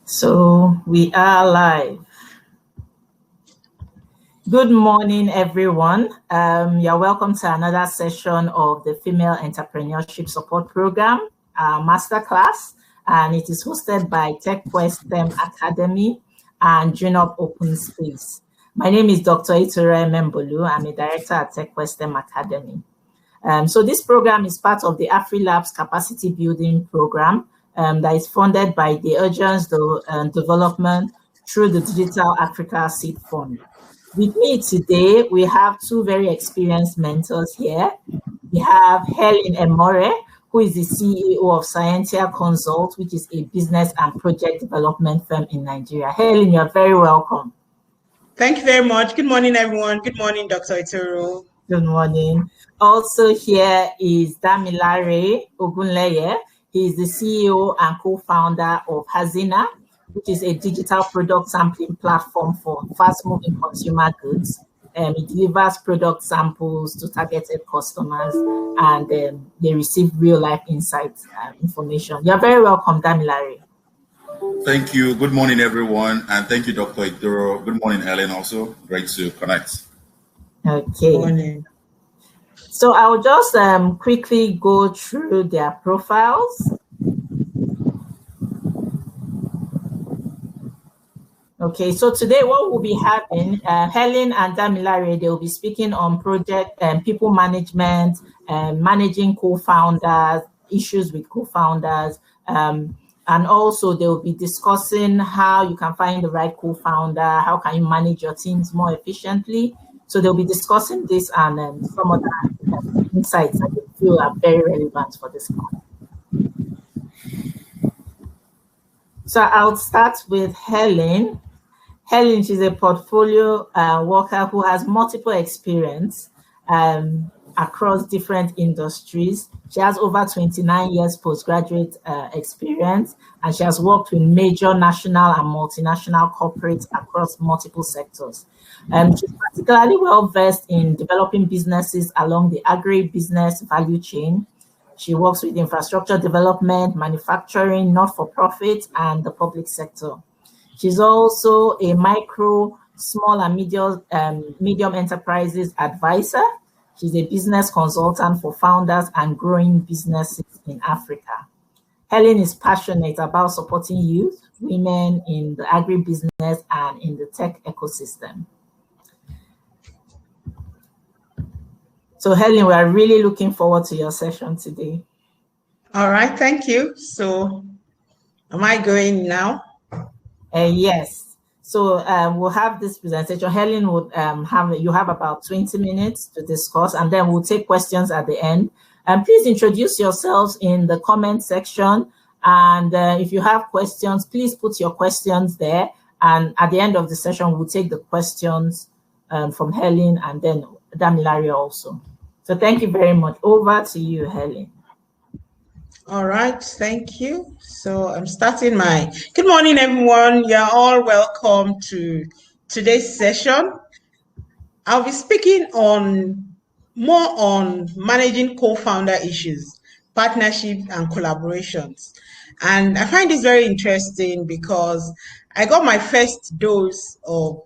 So we are live. Good morning, everyone. You're welcome to another session of the Female Entrepreneurship Support Program, Masterclass, and it is hosted by TechQuest STEM Academy and Junub Open Space. My name is Dr. Itoro Emembolu. I'm a director at TechQuest STEM Academy. So this program is part of the AfriLabs Capacity Building Programme that is funded by the Agence de Développement through the Digital Africa Seed Fund. With me today, we have two very experienced mentors here. We have Helen Emore, who is the CEO of Scientia Consult, which is a business and project development firm in Nigeria. Helen, you're very welcome. Thank you very much. Good morning, everyone. Good morning, Dr. Itoro. Good morning. Also here is Damilare Ogunleye. He is the CEO and co-founder of Hazina, which is a digital product sampling platform for fast-moving consumer goods. It delivers product samples to targeted customers, and they receive real-life insights information. You're very welcome, Damilare. Thank you. Good morning, everyone, and thank you, Dr. Itoro. Good morning, Helen. Also, great to connect. Okay. Good morning. So I'll just quickly go through their profiles. Okay, so today what we'll be having, Helen and Damilare, they will be speaking on project and people management, managing co-founders, issues with co-founders, and also they will be discussing how you can find the right co-founder, how can you manage your teams more efficiently. So they'll be discussing this and some other insights that they feel are very relevant for this call. So I'll start with Helen. Helen, she's a portfolio worker who has multiple experience across different industries. She has over 29 years postgraduate experience, and she has worked with major national and multinational corporates across multiple sectors. She's particularly well-versed in developing businesses along the agri-business value chain. She works with infrastructure development, manufacturing, not-for-profit, and the public sector. She's also a micro, small, and medium enterprises advisor. She's a business consultant for founders and growing businesses in Africa. Helen is passionate about supporting youth, women in the agribusiness and in the tech ecosystem. So Helen, we are really looking forward to your session today. All right, thank you. So am I going now? Yes. So we'll have this presentation. Helen would you have about 20 minutes to discuss, and then we'll take questions at the end. And please introduce yourselves in the comment section. And if you have questions, please put your questions there. And at the end of the session, we'll take the questions from Helen and then Damilare also. So thank you very much. Over to you, Helen. All right, thank you. So I'm starting my, good morning, everyone. You're all welcome to today's session. I'll be speaking more on managing co-founder issues, partnerships, and collaborations. And I find this very interesting because I got my first dose of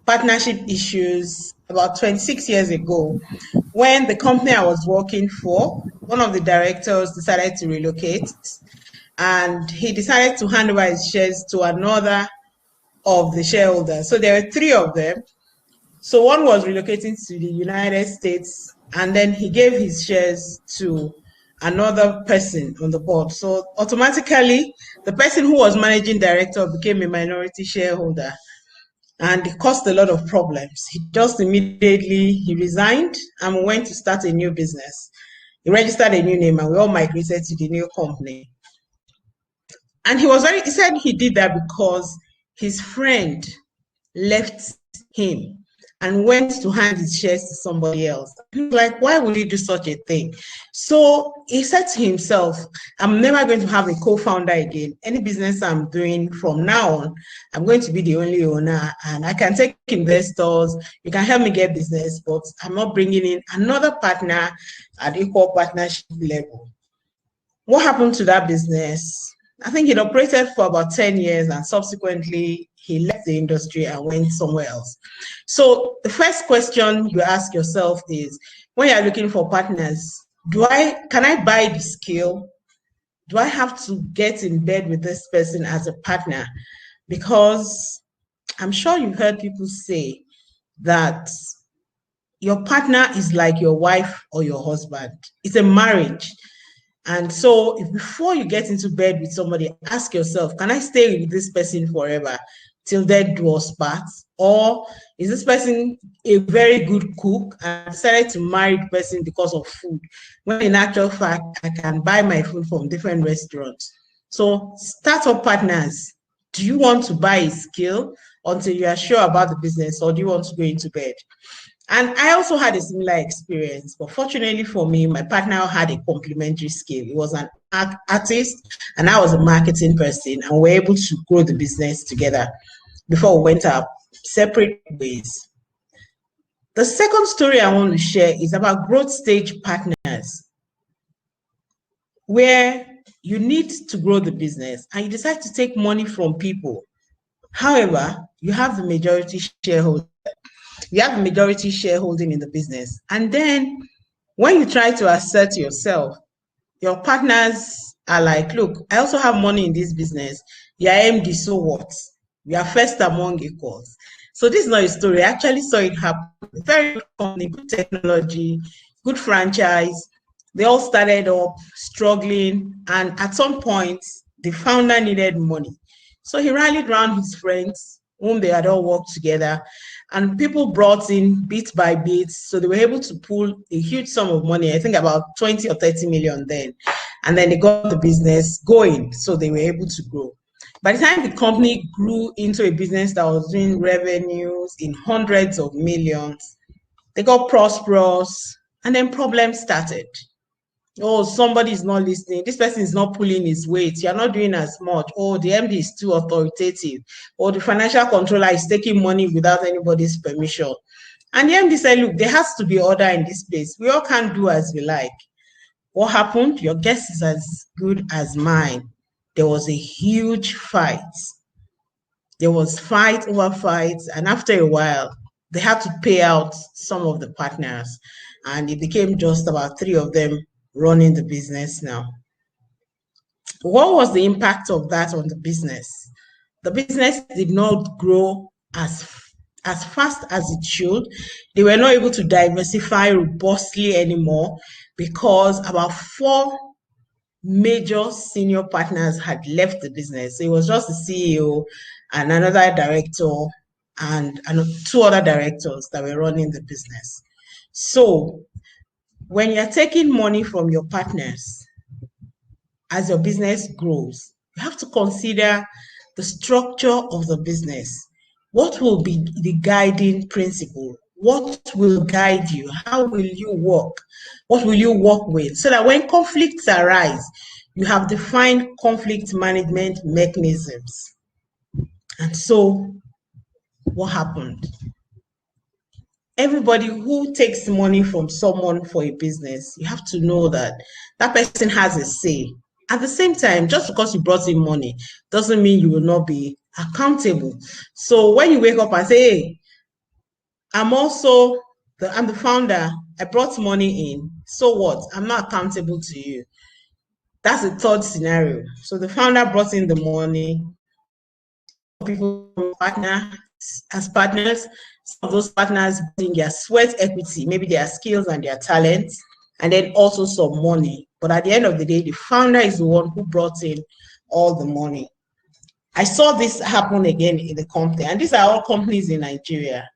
partnership issues about 26 years ago, when the company I was working for, one of the directors decided to relocate, and he decided to hand over his shares to another of the shareholders. So there were three of them. So one was relocating to the United States, and then he gave his shares to another person on the board. So automatically, the person who was managing director became a minority shareholder. And it caused a lot of problems. He just immediately resigned and went to start a new business. He registered a new name and we all migrated to the new company. And he said he did that because his friend left him and went to hand his shares to somebody else. He was like, why would he do such a thing? So he said to himself, I'm never going to have a co-founder again. Any business I'm doing from now on, I'm going to be the only owner, and I can take investors, you can help me get business, but I'm not bringing in another partner at equal partnership level. What happened to that business? I think it operated for about 10 years, and subsequently he left the industry and went somewhere else. So the first question you ask yourself is, when you're looking for partners, can I buy the skill? Do I have to get in bed with this person as a partner? Because I'm sure you've heard people say that your partner is like your wife or your husband. It's a marriage. And so before you get into bed with somebody, ask yourself, can I stay with this person forever till death do us part? Or is this person a very good cook and I decided to marry the person because of food, when in actual fact, I can buy my food from different restaurants? So startup partners, do you want to buy a skill until you are sure about the business, or do you want to go into bed? And I also had a similar experience, but fortunately for me, my partner had a complementary skill. He was an artist and I was a marketing person, and we were able to grow the business together before we went our separate ways. The second story I want to share is about growth stage partners, where you need to grow the business and you decide to take money from people. However, you have the majority shareholder. You have a majority shareholding in the business. And then when you try to assert yourself, your partners are like, look, I also have money in this business. You're MD, so what? We are first among equals. So this is not a story. I actually saw it happen. Very good company, good technology, good franchise. They all started up struggling. And at some point, the founder needed money. So he rallied around his friends, whom they had all worked together, and people brought in bit by bit. So they were able to pull a huge sum of money, I think about 20 or 30 million then. And then they got the business going, so they were able to grow. By the time the company grew into a business that was doing revenues in hundreds of millions, they got prosperous, and then problems started. Oh, somebody is not listening. This person is not pulling his weight. You're not doing as much. Oh, the MD is too authoritative. Or the financial controller is taking money without anybody's permission. And the MD said, look, there has to be order in this place. We all can't do as we like. What happened? Your guess is as good as mine. There was a huge fight. There was fight over fight. And after a while, they had to pay out some of the partners. And it became just about 3 of them running the business now. What was the impact of that on the business? The business did not grow as fast as it should. They were not able to diversify robustly anymore because about 4 major senior partners had left the business. So it was just the CEO and another director and 2 other directors that were running the business. So when you're taking money from your partners, as your business grows, you have to consider the structure of the business. What will be the guiding principle? What will guide you? How will you work? What will you work with? So that when conflicts arise, you have defined conflict management mechanisms. And so, what happened? Everybody who takes money from someone for a business, you have to know that that person has a say. At the same time, just because you brought in money doesn't mean you will not be accountable. So when you wake up and say, hey, I'm the founder, I brought money in, so what? I'm not accountable to you. That's the third scenario. So the founder brought in the money, people partner as partners. Some of those partners bring their sweat equity, maybe their skills and their talents, and then also some money. But at the end of the day, the founder is the one who brought in all the money. I saw this happen again in the company, and these are all companies in Nigeria.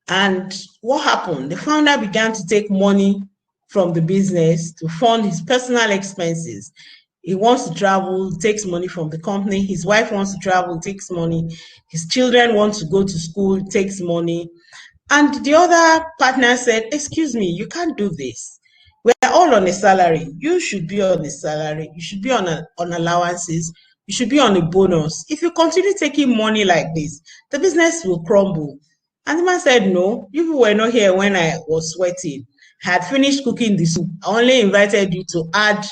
And what happened? The founder began to take money from the business to fund his personal expenses. He wants to travel, takes money from the company. His wife wants to travel, takes money. His children want to go to school, takes money. And the other partner said, excuse me, you can't do this. We're all on a salary. You should be on a salary. You should be on allowances. You should be on a bonus. If you continue taking money like this, the business will crumble. And the man said, no, you were not here when I was sweating. I had finished cooking the soup. I only invited you to add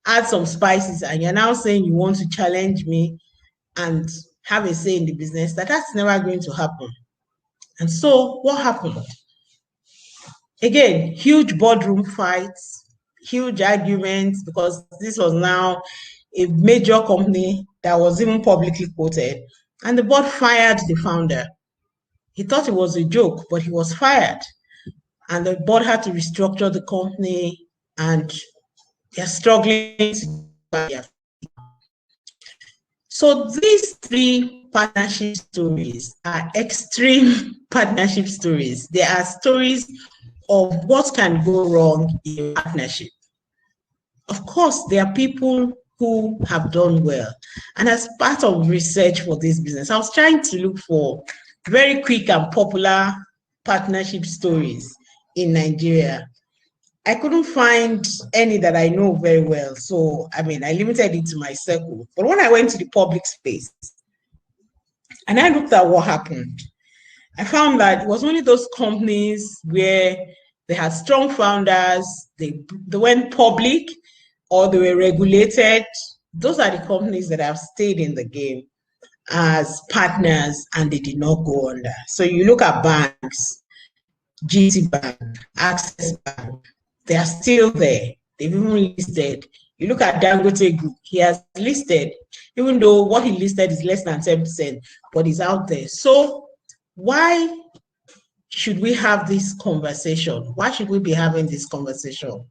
add some spices, and you're now saying you want to challenge me and have a say in the business, that's never going to happen. And so what happened? Again, huge boardroom fights, huge arguments, because this was now a major company that was even publicly quoted, and the board fired the founder. He thought it was a joke, but he was fired. And the board had to restructure the company, and they're struggling to. So these three partnership stories are extreme partnership stories. They are stories of what can go wrong in a partnership. Of course, there are people who have done well. And as part of research for this business, I was trying to look for very quick and popular partnership stories in Nigeria. I couldn't find any that I know very well. So, I limited it to my circle. But when I went to the public space and I looked at what happened, I found that it was only those companies where they had strong founders, they went public, or they were regulated. Those are the companies that have stayed in the game as partners and they did not go under. So you look at banks, GT Bank, Access Bank, they are still there. They've even listed. You look at Dangote Group, he has listed, even though what he listed is less than 10%, but he's out there. So why should we have this conversation? Why should we be having this conversation?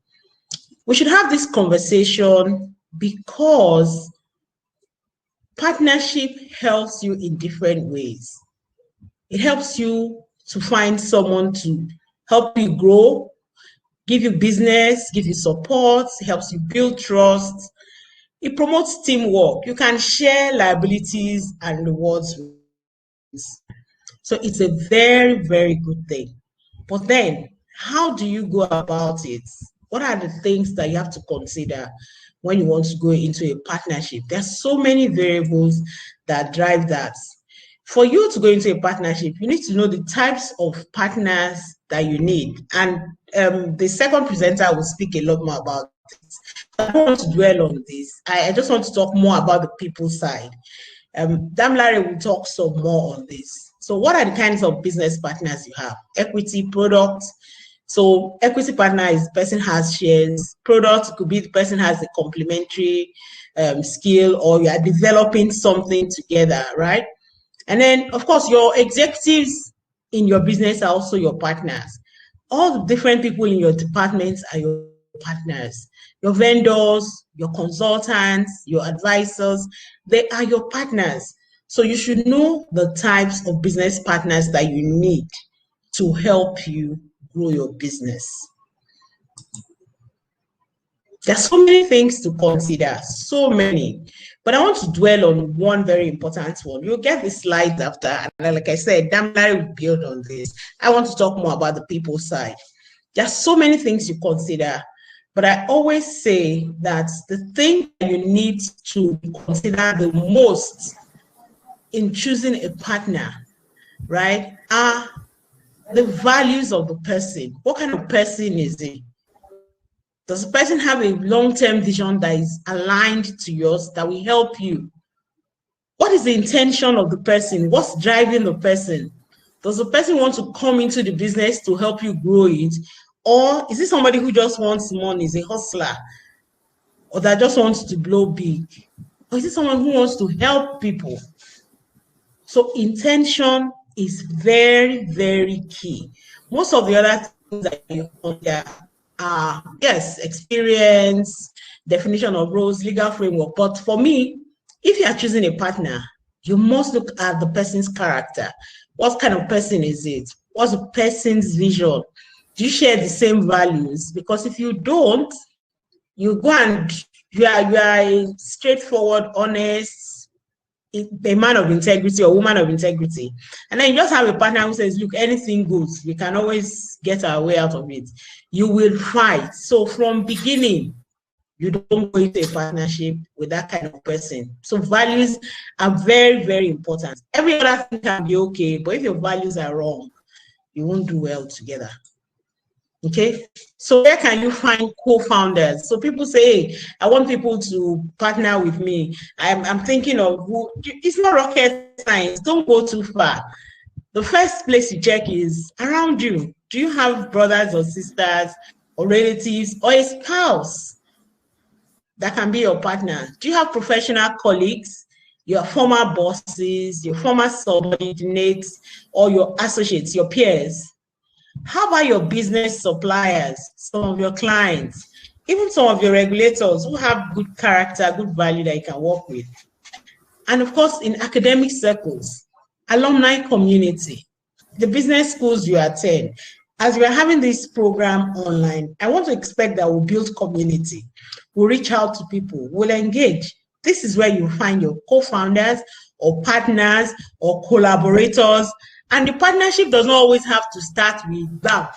We should have this conversation because partnership helps you in different ways. It helps you to find someone to help you grow, give you business, give you support, helps you build trust. It promotes teamwork. You can share liabilities and rewards. So it's a very, very good thing. But then, how do you go about it? What are the things that you have to consider when you want to go into a partnership? There's so many variables that drive that. For you to go into a partnership, you need to know the types of partners that you need. And the second presenter will speak a lot more about this. I don't want to dwell on this. I just want to talk more about the people side. Damilare will talk some more on this. So what are the kinds of business partners you have? Equity, product. So equity partner is the person has shares. Product could be the person has a complementary skill, or you are developing something together, right? And then, of course, your executives in your business are also your partners. All the different people in your departments are your partners. Your vendors, your consultants, your advisors, they are your partners. So you should know the types of business partners that you need to help you grow your business. There's so many things to consider, so many. But I want to dwell on one very important one. You'll get the slides after, and like I said, Damilare will build on this. I want to talk more about the people side. There's so many things you consider, but I always say that the thing that you need to consider the most in choosing a partner, right, are the values of the person. What kind of person is he? Does the person have a long-term vision that is aligned to yours, that will help you? What is the intention of the person? What's driving the person? Does the person want to come into the business to help you grow it? Or is it somebody who just wants money, is a hustler, or that just wants to blow big? Or is it someone who wants to help people? So intention is very, very key. Most of the other things that you consider are, yes, experience, definition of roles, legal framework. But for me, if you are choosing a partner, you must look at the person's character. What kind of person is it? What's the person's vision? Do you share the same values? Because if you don't, you go and you are a straightforward, honest, a man of integrity or woman of integrity. And then you just have a partner who says, look, anything goes. We can always get our way out of it. You will fight. So from beginning, you don't go into a partnership with that kind of person. So values are very, very important. Every other thing can be okay, but if your values are wrong, you won't do well together. Okay, so where can you find co-founders? So people say, hey, I want people to partner with me. I'm thinking of who. It's not rocket science. Don't go too far. The first place you check is around you. Do you have brothers or sisters or relatives or a spouse that can be your partner? Do you have professional colleagues, your former bosses, your former subordinates, or your associates, your peers? How about your business suppliers, some of your clients, even some of your regulators who have good character, good value that you can work with? And of course, in academic circles, alumni community, the business schools you attend. As we are having this program online, I want to expect that we'll build community. We'll reach out to people, we'll engage. This is where you find your co-founders or partners or collaborators. And the partnership does not always have to start with that.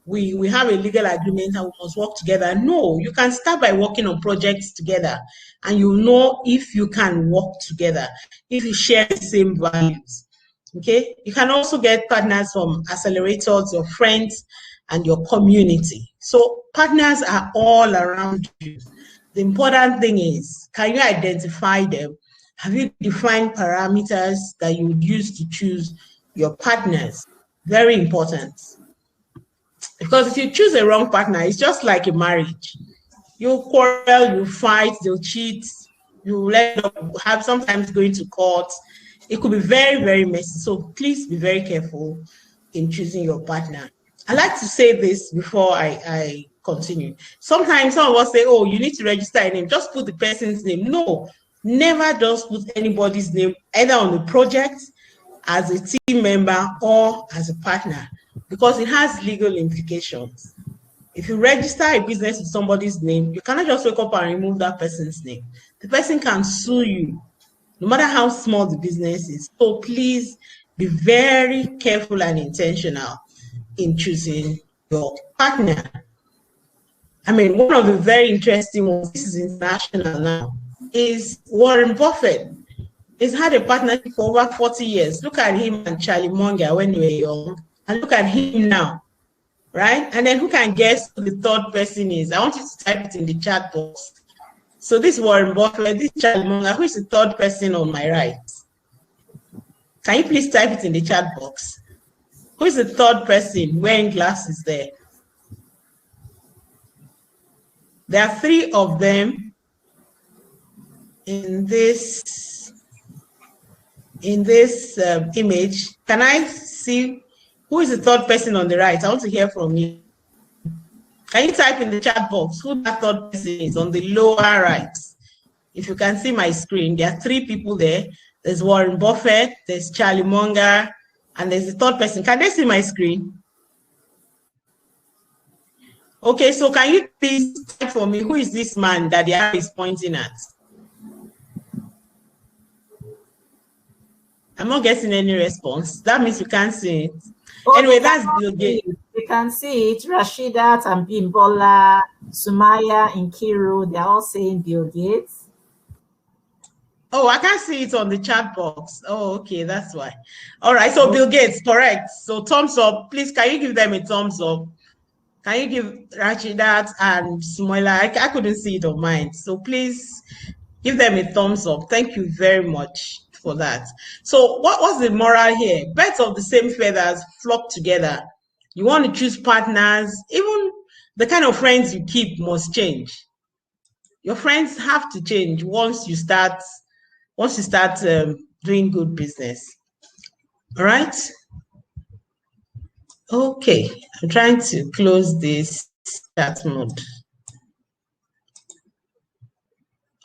We have a legal agreement and we must work together. No, you can start by working on projects together and you know if you can work together, if you share the same values. Okay, you can also get partners from accelerators, your friends, and your community. So partners are all around you. The important thing is, can you identify them? Have you defined parameters that you would use to choose your partners? Very important. Because if you choose a wrong partner, it's just like a marriage. You quarrel, you fight, they'll cheat, you end up have sometimes going to court. It could be very, very messy. So please be very careful in choosing your partner. I like to say this before I continue. Sometimes some of us say, oh, you need to register a name. Just put the person's name. No, never just put anybody's name, either on the project, as a team member, or as a partner, because it has legal implications. If you register a business with somebody's name, you cannot just wake up and remove that person's name. The person can sue you, no matter how small the business is. So please be very careful and intentional in choosing your partner. I mean, one of the very interesting ones, this is international now, is Warren Buffett. He's had a partnership for over 40 years. Look at him and Charlie Munger when they were young, and look at him now, right? And then who can guess who the third person is? I want you to type it in the chat box. So this Warren Buffett, this Charlie Munger, who is the third person on my right? Can you please type it in the chat box? Who is the third person wearing glasses there? There are three of them in this image. Can I see who is the third person on the right? I want to hear from you. Can you type in the chat box who that third person is on the lower right? If you can see my screen, there are three people there. There's Warren Buffett, there's Charlie Munger, and there's the third person. Can they see my screen? Okay, so can you please type for me, who is this man that the eye is pointing at? I'm not getting any response. That means you can't see it. Oh, anyway, that's Bill Gates. You can see it. Rashidat and Bimbola, Sumaya, Nkiru, they're all saying Bill Gates. Oh, I can't see it on the chat box. Oh, okay, that's why. All right, so Bill Gates, correct. So thumbs up. Please, can you give them a thumbs up? Can you give Rashidat and Sumaya? I couldn't see it on mine. So please give them a thumbs up. Thank you very much for that. So what's the moral here? Birds of the same feathers flock together. You want to choose partners. Even the kind of friends you keep must change. Your friends have to change once you start doing good business. All right. Okay, I'm trying to close this chat mode.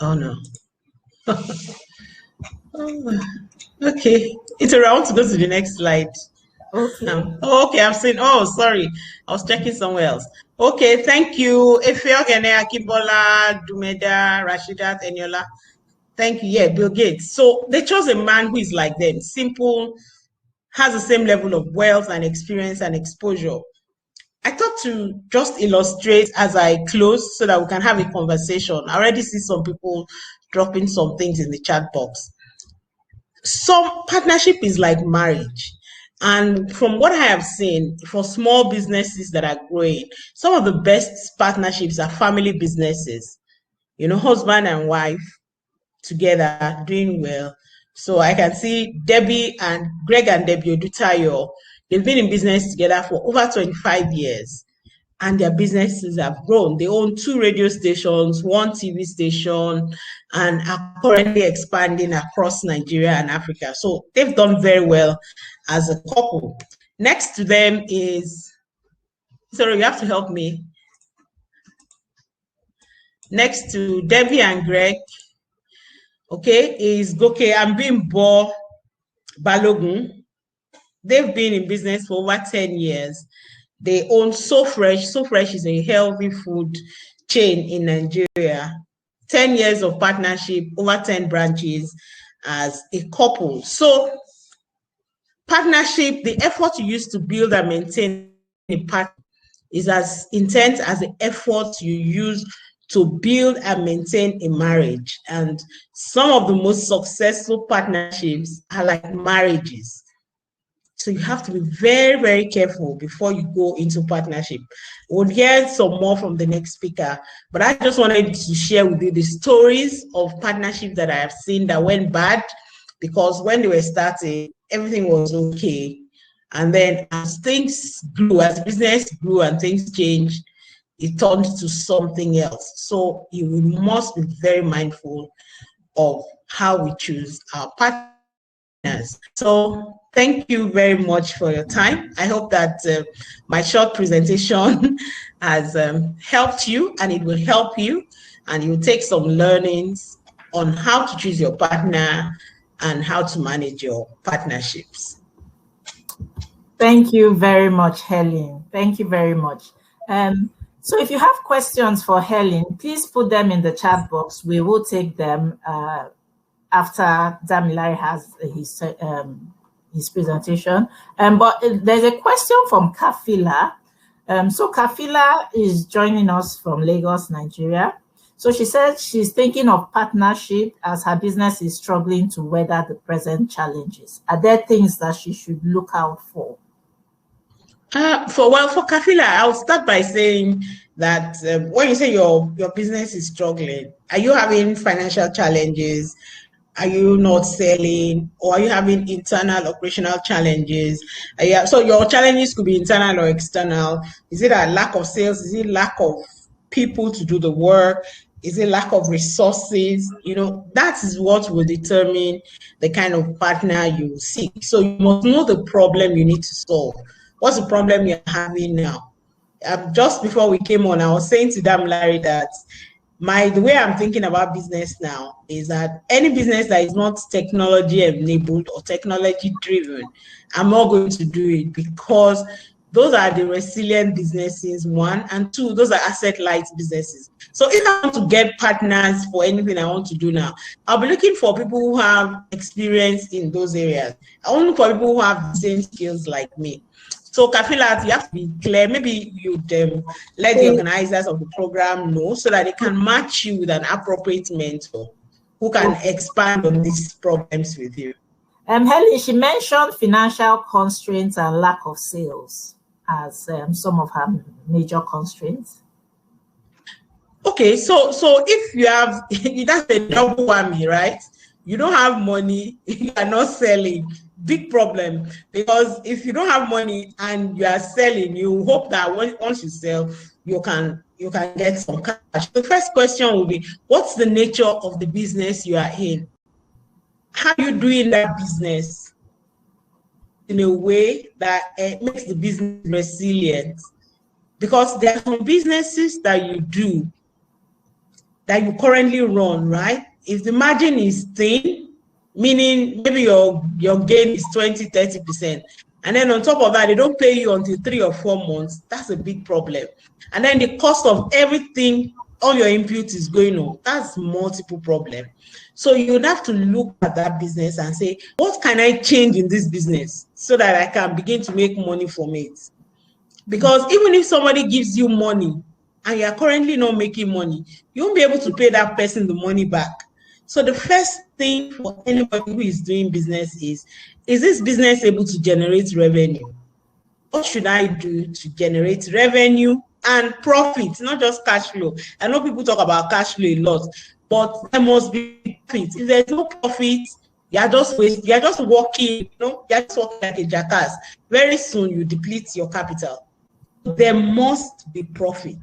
Oh no. Okay, it's around to go to the next slide. Okay. Okay, I'm saying, oh, sorry. I was checking somewhere else. Okay, thank you. Efeogene, Akibola, Dumeda, Rashidat, Eniola. Thank you. Yeah, Bill Gates. So they chose a man who is like them, simple, has the same level of wealth and experience and exposure. I thought to just illustrate as I close so that we can have a conversation. I already see some people dropping some things in the chat box. Some partnership is like marriage. And from what I have seen, for small businesses that are growing, some of the best partnerships are family businesses. You know, husband and wife together doing well. So I can see Greg and Debbie Odutayo, they've been in business together for over 25 years. And their businesses have grown. They own 2 radio stations, 1 TV station, and are currently expanding across Nigeria and Africa. So they've done very well as a couple. Next to them is, sorry, you have to help me. Next to Debbie and Greg, okay, is Goke Ambimbo Balogun. They've been in business for over 10 years. They own So Fresh. So Fresh is a healthy food chain in Nigeria. 10 years of partnership, over 10 branches as a couple. So partnership, the effort you use to build and maintain a partnership is as intense as the effort you use to build and maintain a marriage. And some of the most successful partnerships are like marriages. So you have to be very, very careful before you go into partnership. We'll hear some more from the next speaker, but I just wanted to share with you the stories of partnerships that I have seen that went bad, because when they were starting, everything was okay. And then as things grew, as business grew and things changed, it turned to something else. So you must be very mindful of how we choose our partners. So thank you very much for your time. I hope that my short presentation has helped you, and it will help you, and you'll take some learnings on how to choose your partner and how to manage your partnerships. Thank you very much, Helen. Thank you very much. So if you have questions for Helen, please put them in the chat box. We will take them after Damilare has his presentation. But there's a question from Kafila. So Kafila is joining us from Lagos, Nigeria. So she said she's thinking of partnership as her business is struggling to weather the present challenges. Are there things that she should look out for? For Kafila, I'll start by saying that when you say your business is struggling, are you having financial challenges? Are you not selling, or are you having internal operational challenges? So your challenges could be internal or external. Is it a lack of sales? Is it lack of people to do the work? Is it lack of resources? You know, that is what will determine the kind of partner you seek. So you must know the problem you need to solve. What's the problem you're having now? Just before we came on, I was saying to Damilare that the way I'm thinking about business now is that any business that is not technology enabled or technology driven, I'm not going to do it, because those are the resilient businesses, 1, and 2, those are asset light businesses. So if I want to get partners for anything I want to do now, I'll be looking for people who have experience in those areas. I want to look for people who have the same skills like me. So Kafila, you have to be clear. Maybe you'd let the organizers of the program know so that they can match you with an appropriate mentor who can expand on these problems with you. Helen, she mentioned financial constraints and lack of sales as some of her major constraints. Okay, so if you have, that's a double whammy, right? You don't have money, you are not selling. Big problem, because if you don't have money and you are selling, you hope that once you sell, you can get some cash. The first question will be, what's the nature of the business you are in? How are you doing that business in a way that makes the business resilient? Because there are some businesses that you do, that you currently run, right? If the margin is thin, meaning maybe your gain is 20-30%, and then on top of that, they don't pay you until 3 or 4 months, that's a big problem. And then the cost of everything, all your input is going on, that's multiple problem. So you would have to look at that business and say, what can I change in this business so that I can begin to make money from it? Because even if somebody gives you money and you are currently not making money, you won't be able to pay that person the money back. So the first thing for anybody who is doing business is this business able to generate revenue? What should I do to generate revenue and profit, not just cash flow? I know people talk about cash flow a lot, but there must be profit. If there's no profit, you're just working, you're just working like a jackass. Very soon you deplete your capital. There must be profit.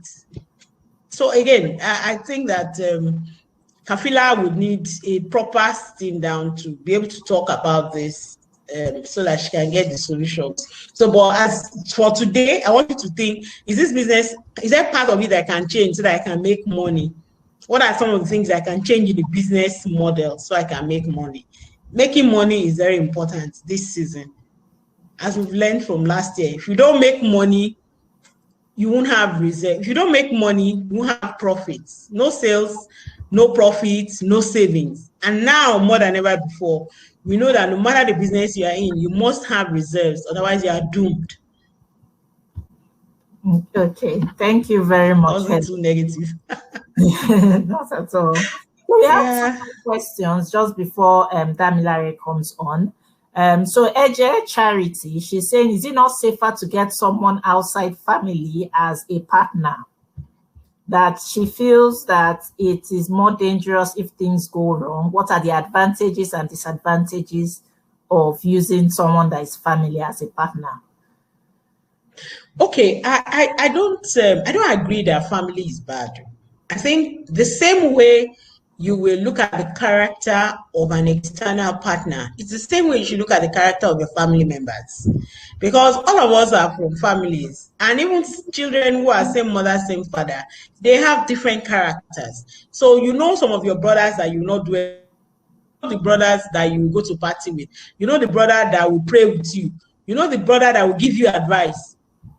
So again, I think that Kafila would need a proper sitting down to be able to talk about this so that she can get the solutions. So, but as for today, I want you to think, is there part of it that I can change so that I can make money? What are some of the things I can change in the business model so I can make money? Making money is very important this season. As we've learned from last year, if you don't make money, you won't have reserve. If you don't make money, you won't have profits. No sales, no profits, no savings. And now, more than ever before, we know that no matter the business you are in, you must have reserves. Otherwise, you are doomed. Okay, thank you very much. Wasn't too negative. Not at all. We have some questions just before Damilare comes on. So Eje Charity, she's saying, is it not safer to get someone outside family as a partner? That she feels that it is more dangerous if things go wrong. What are the advantages and disadvantages of using someone that is family as a partner? Okay, I don't agree that family is bad. I think the same way you will look at the character of an external partner, it's the same way you should look at the character of your family members. Because all of us are from families, and even children who are same mother, same father, they have different characters. So you know some of your brothers that you not do it, you know the brothers that you go to party with, you know the brother that will pray with you, you know the brother that will give you advice,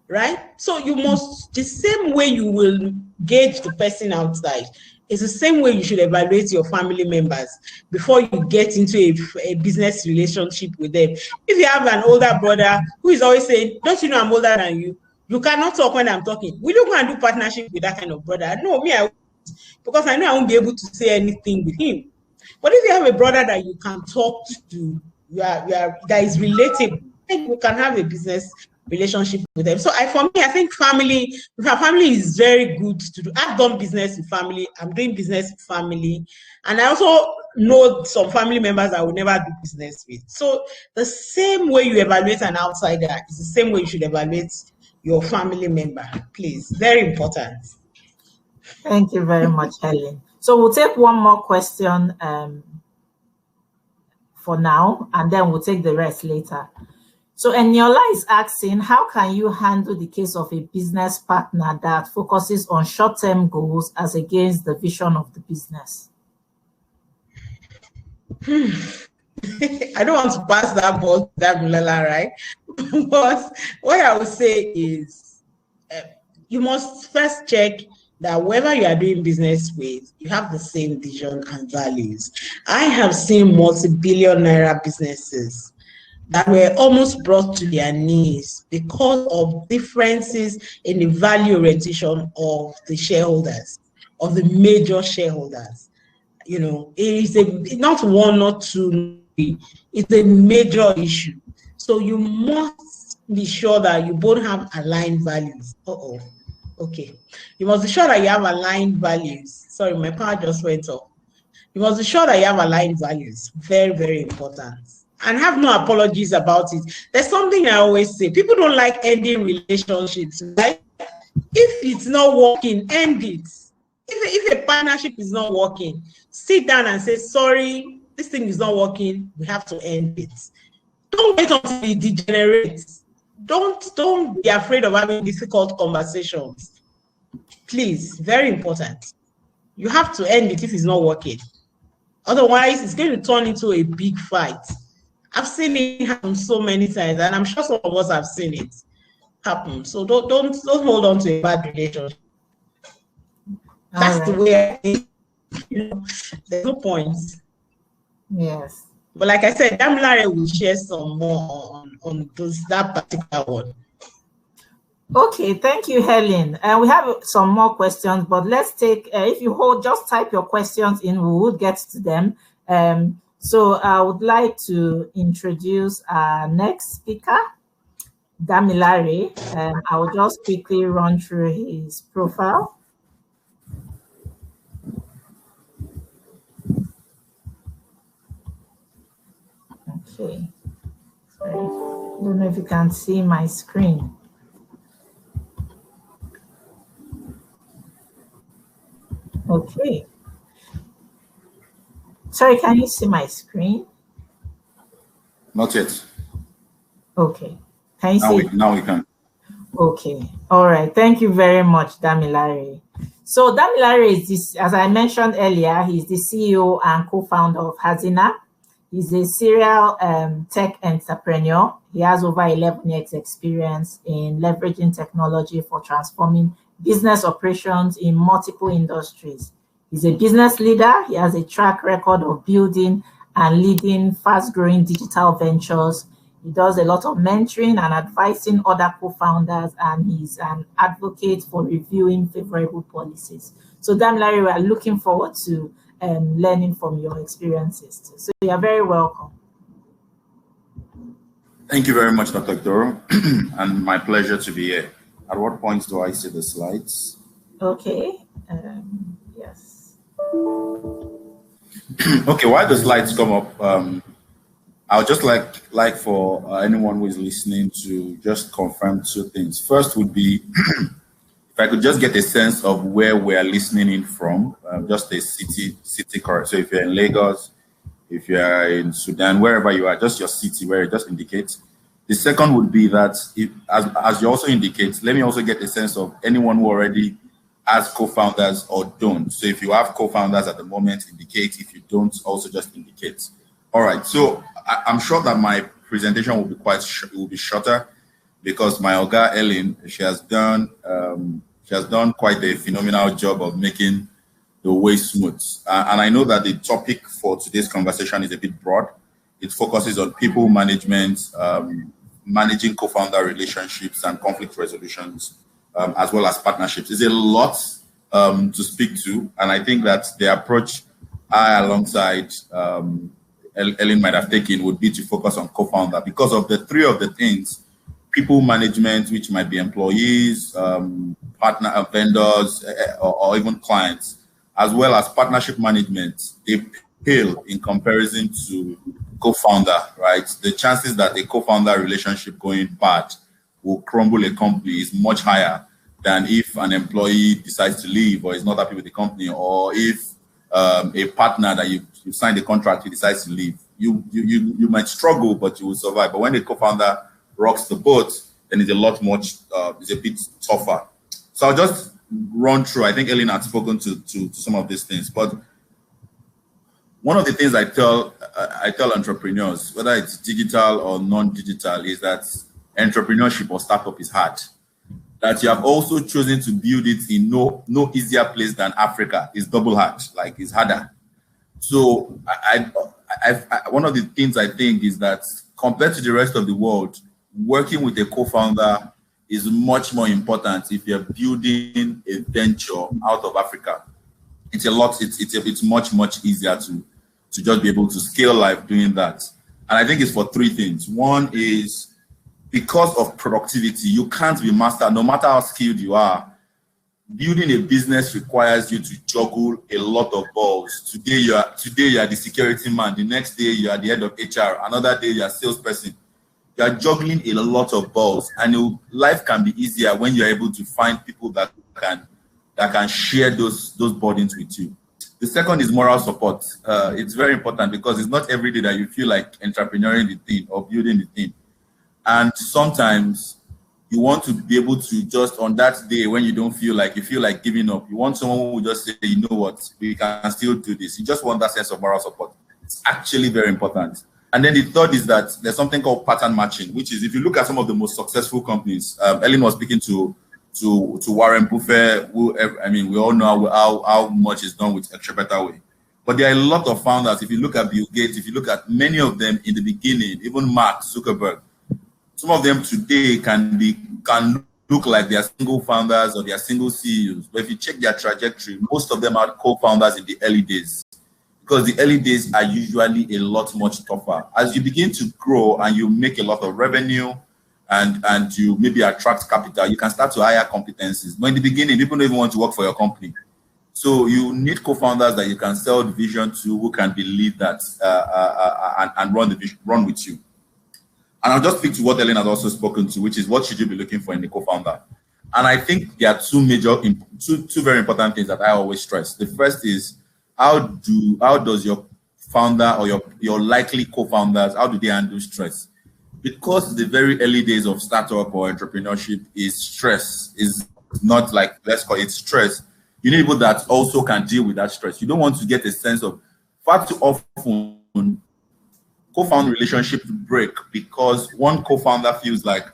right? So you must, the same way you will gauge the person outside, it's the same way you should evaluate your family members before you get into a business relationship with them. If you have an older brother who is always saying, don't you know I'm older than you? You cannot talk when I'm talking. Will you go and do partnership with that kind of brother? No, me, I won't, because I know I won't be able to say anything with him. But if you have a brother that you can talk to, that is relatable, then you can have a business relationship with them. So for me, I think family is very good to do. I've done business with family. I'm doing business with family. And I also know some family members I will never do business with. So the same way you evaluate an outsider is the same way you should evaluate your family member. Please, very important. Thank you very much, Helen. So we'll take one more question for now, and then we'll take the rest later. So Eniola is asking, how can you handle the case of a business partner that focuses on short-term goals as against the vision of the business? I don't want to pass that ball to Damilare, right? But what I would say is you must first check that whoever you are doing business with, you have the same vision and values. I have seen multi-billion naira businesses that were almost brought to their knees because of differences in the value orientation of the shareholders, of the major shareholders. You know, it is not one, not two, it's a major issue. So you must be sure that you both have aligned values. Okay. You must be sure that you have aligned values. Sorry, my power just went off. You must be sure that you have aligned values. Very, very important. And have no apologies about it. There's something I always say. People don't like ending relationships, right? If it's not working, end it. If a partnership is not working, sit down and say, sorry, this thing is not working. We have to end it. Don't wait until it degenerates. Don't be afraid of having difficult conversations. Please, very important. You have to end it if it's not working. Otherwise, it's going to turn into a big fight. I've seen it happen so many times, and I'm sure some of us have seen it happen. So don't hold on to a bad relationship. That's the way I think. There's no point. Yes. But like I said, Damilare will share some more on that particular one. Okay, thank you, Helen. We have some more questions, but let's take, if you hold, just type your questions in, we will get to them. So I would like to introduce our next speaker, Damilare. I will just quickly run through his profile. Okay, sorry. I don't know if you can see my screen. Okay. Sorry, can you see my screen? Not yet. Okay. Can you see? Now we can. Okay. All right. Thank you very much, Damilare. So Damilare is this, as I mentioned earlier, he's the CEO and co-founder of Hazina. He's a serial tech entrepreneur. He has over 11 years experience in leveraging technology for transforming business operations in multiple industries. He's a business leader. He has a track record of building and leading fast-growing digital ventures. He does a lot of mentoring and advising other co-founders, and he's an advocate for reviewing favorable policies. So Damilare, we are looking forward to learning from your experiences too. So you are very welcome. Thank you very much, Dr. Itoro, and my pleasure to be here. At what point do I see the slides? Okay. Yes. Okay, while the slides come up, I would just like for anyone who is listening to just confirm two things. First would be if I could just get a sense of where we are listening in from, just a city correct. So if you're in Lagos, if you're in Sudan, wherever you are, just your city where it just indicates. The second would be that, as you also indicate, let me also get a sense of anyone who already has co-founders or don't. So if you have co-founders at the moment, indicate. If you don't, also just indicate. All right. So I'm sure that my presentation will be shorter because my Oga Helen, she has done quite a phenomenal job of making the way smooth. And I know that the topic for today's conversation is a bit broad. It focuses on people management, managing co-founder relationships and conflict resolutions, as well as partnerships. It's a lot to speak to. And I think that the approach I, alongside Helen might have taken, would be to focus on co-founder because of the three of the things: people management, which might be employees, partner vendors, or even clients, as well as partnership management. They pale in comparison to co-founder, right? The chances that a co-founder relationship going bad will crumble a company is much higher than if an employee decides to leave or is not happy with the company, or if a partner that you signed a contract, he decides to leave. You might struggle, but you will survive. But when a co-founder rocks the boat, then it's it's a bit tougher. So I'll just run through. I think Ellen had spoken to some of these things, but one of the things I tell entrepreneurs, whether it's digital or non-digital, is that entrepreneurship or startup is hard. That you have also chosen to build it in no easier place than Africa is double hard, like it's harder. So one of the things I think is that compared to the rest of the world, working with a co-founder is much more important if you're building a venture out of Africa. It's much easier to just be able to scale life doing that. And I think it's for three things. One is because of productivity, you can't be master, no matter how skilled you are. Building a business requires you to juggle a lot of balls. Today you are the security man. The next day you are the head of HR. Another day you are salesperson. You are juggling a lot of balls, and life can be easier when you're able to find people that can share those burdens with you. The second is moral support. It's very important because it's not every day that you feel like entrepreneuring the thing or building the thing. And sometimes you want to be able to just on that day when you feel like giving up, you want someone who will just say, you know what, we can still do this. You just want that sense of moral support. It's actually very important. And then the third is that there's something called pattern matching, which is if you look at some of the most successful companies, Ellen was speaking to Warren Buffett, we all know how much is done with Extra Better Way. But there are a lot of founders. If you look at Bill Gates, if you look at many of them in the beginning, even Mark Zuckerberg, some of them today can look like they are single founders or they are single CEOs. But if you check their trajectory, most of them are co-founders in the early days, because the early days are usually a lot much tougher. As you begin to grow and you make a lot of revenue and you maybe attract capital, you can start to hire competencies. But in the beginning, people don't even want to work for your company. So you need co-founders that you can sell the vision to, who can believe that and run the vision, run with you. And I'll just speak to what Helen has also spoken to, which is what should you be looking for in a co-founder. And I think there are two very important things that I always stress. The first is, how does your founder or your likely co-founders, how do they handle stress? Because the very early days of startup or entrepreneurship is stress, is not like, let's call it stress. You need people that also can deal with that stress. You don't want to get a sense of, far too often, co-founder relationship break because one co-founder feels like,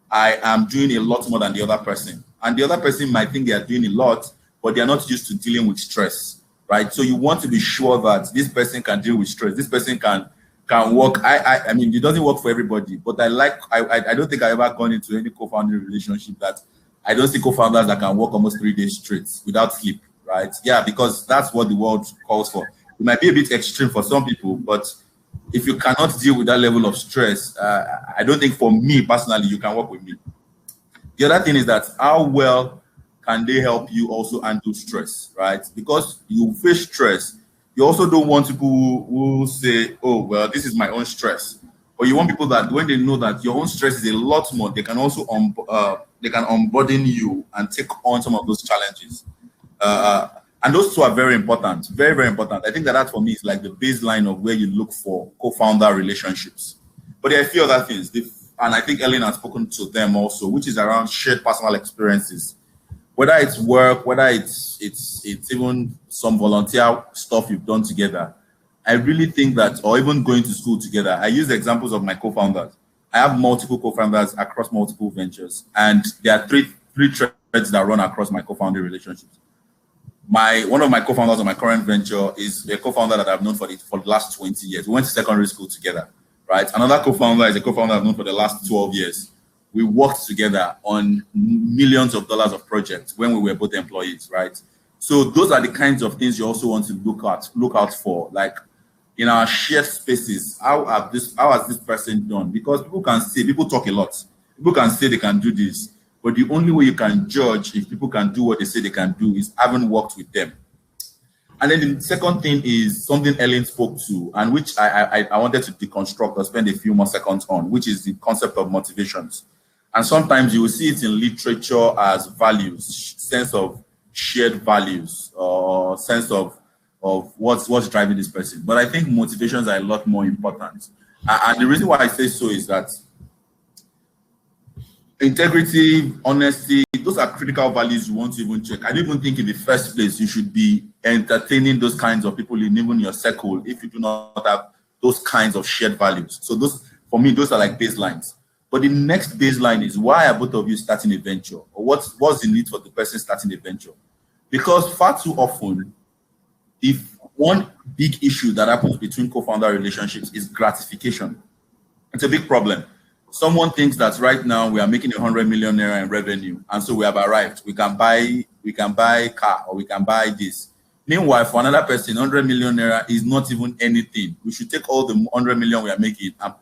I am doing a lot more than the other person. And the other person might think they are doing a lot, but they are not used to dealing with stress, right? So you want to be sure that this person can deal with stress. This person can work. I mean, it doesn't work for everybody, but I don't think I ever gone into any co-founding relationship that I don't see co-founders that can work almost 3 days straight without sleep, right? Yeah, because that's what the world calls for. It might be a bit extreme for some people, but if you cannot deal with that level of stress, I don't think for me personally, you can work with me. The other thing is that how well can they help you also handle stress, right? Because you face stress, you also don't want people who say, oh, well, this is my own stress. But you want people that when they know that your own stress is a lot more, they can also unburden you and take on some of those challenges. And those two are very important, very, very important. I think that for me is like the baseline of where you look for co-founder relationships. But there are a few other things, and I think Ellen has spoken to them also, which is around shared personal experiences. Whether it's work, whether it's even some volunteer stuff you've done together. I really think that, or even going to school together. I use examples of my co-founders. I have multiple co-founders across multiple ventures, and there are three threads that run across my co-founding relationships. One of my co-founders of my current venture is a co-founder that I've known for the last 20 years. We went to secondary school together, right? Another co-founder is a co-founder I've known for the last 12 years. We worked together on millions of dollars of projects when we were both employees, right? So those are the kinds of things you also want to look out for. Like in our shared spaces, how has this person done? Because people talk a lot. People can say they can do this. But the only way you can judge if people can do what they say they can do is having worked with them. And then the second thing is something Ellen spoke to, and which I wanted to deconstruct or spend a few more seconds on, which is the concept of motivations. And sometimes you will see it in literature as values, sense of shared values, or sense of what's driving this person. But I think motivations are a lot more important. And the reason why I say so is that integrity, honesty, those are critical values you want to even check. I don't even think in the first place you should be entertaining those kinds of people in even your circle if you do not have those kinds of shared values. So those, for me, those are like baselines. But the next baseline is, why are both of you starting a venture? Or what's the need for the person starting a venture? Because far too often, if one big issue that happens between co-founder relationships is gratification, it's a big problem. Someone thinks that right now we are making 100 million naira in revenue, and so we have arrived. We can buy a car, or we can buy this. Meanwhile, for another person, 100 million naira is not even anything. We should take all the 100 million we are making and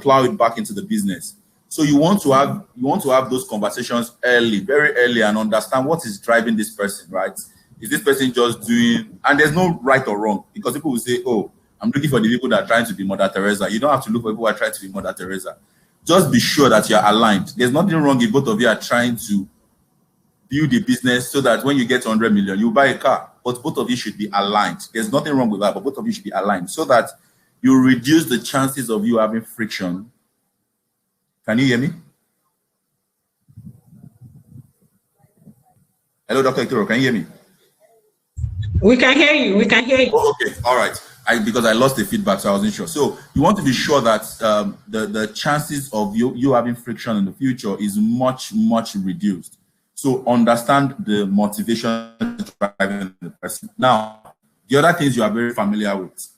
plow it back into the business. So you want to have those conversations early, very early, and understand what is driving this person, right? Is this person just doing? And there's no right or wrong, because people will say, "Oh, I'm looking for the people that are trying to be Mother Teresa." You don't have to look for people who are trying to be Mother Teresa. Just be sure that you're aligned. There's nothing wrong if both of you are trying to build a business so that when you get 100 million, you buy a car. But both of you should be aligned. There's nothing wrong with that, but both of you should be aligned so that you reduce the chances of you having friction. Can you hear me? Hello, Dr. Itoro, can you hear me? We can hear you. We can hear you. Oh, okay, all right. Because I lost the feedback, so I wasn't sure. So you want to be sure that the chances of you having friction in the future is much, much reduced. So understand the motivation driving the person. Now, the other things you are very familiar with.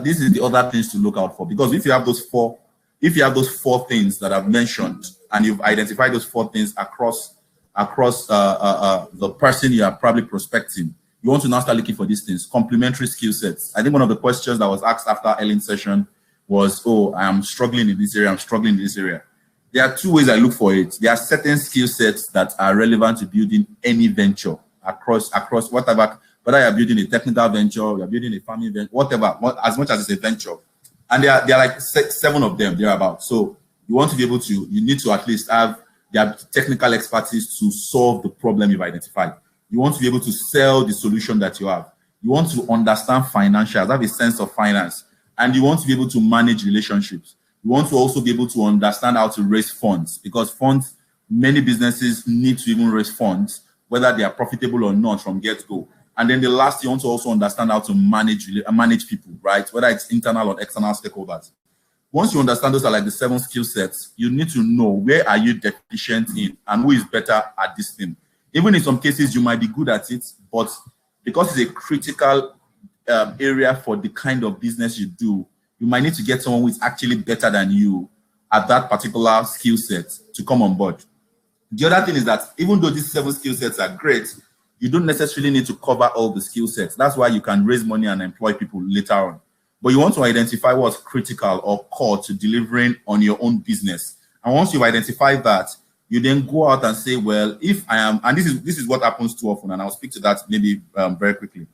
This is the other things to look out for, because if you have those four things that I've mentioned, and you've identified those 4 things across the person you are probably prospecting, you want to now start looking for these things, complementary skill sets. I think one of the questions that was asked after Helen's session was, oh, I am struggling in this area, I'm struggling in this area. There are 2 ways I look for it. There are certain skill sets that are relevant to building any venture across whatever, whether you're building a technical venture, you're building a family venture, whatever, as much as it's a venture. And there are like 7 of them, thereabout. So you want to be able to, you need to at least have their technical expertise to solve the problem you've identified. You want to be able to sell the solution that you have. You want to understand financials, have a sense of finance, and you want to be able to manage relationships. You want to also be able to understand how to raise funds, because funds, many businesses need to even raise funds, whether they are profitable or not from get-go. And then the last, you want to also understand how to manage people, right? Whether it's internal or external stakeholders. Once you understand those are like the 7 skill sets, you need to know where are you deficient in and who is better at this thing. Even in some cases, you might be good at it, but because it's a critical area for the kind of business you do, you might need to get someone who is actually better than you at that particular skill set to come on board. The other thing is that even though these 7 skill sets are great, you don't necessarily need to cover all the skill sets. That's why you can raise money and employ people later on. But you want to identify what's critical or core to delivering on your own business. And once you've identified that, you then go out and say, well, if I am, and this is what happens too often, and I'll speak to that maybe very quickly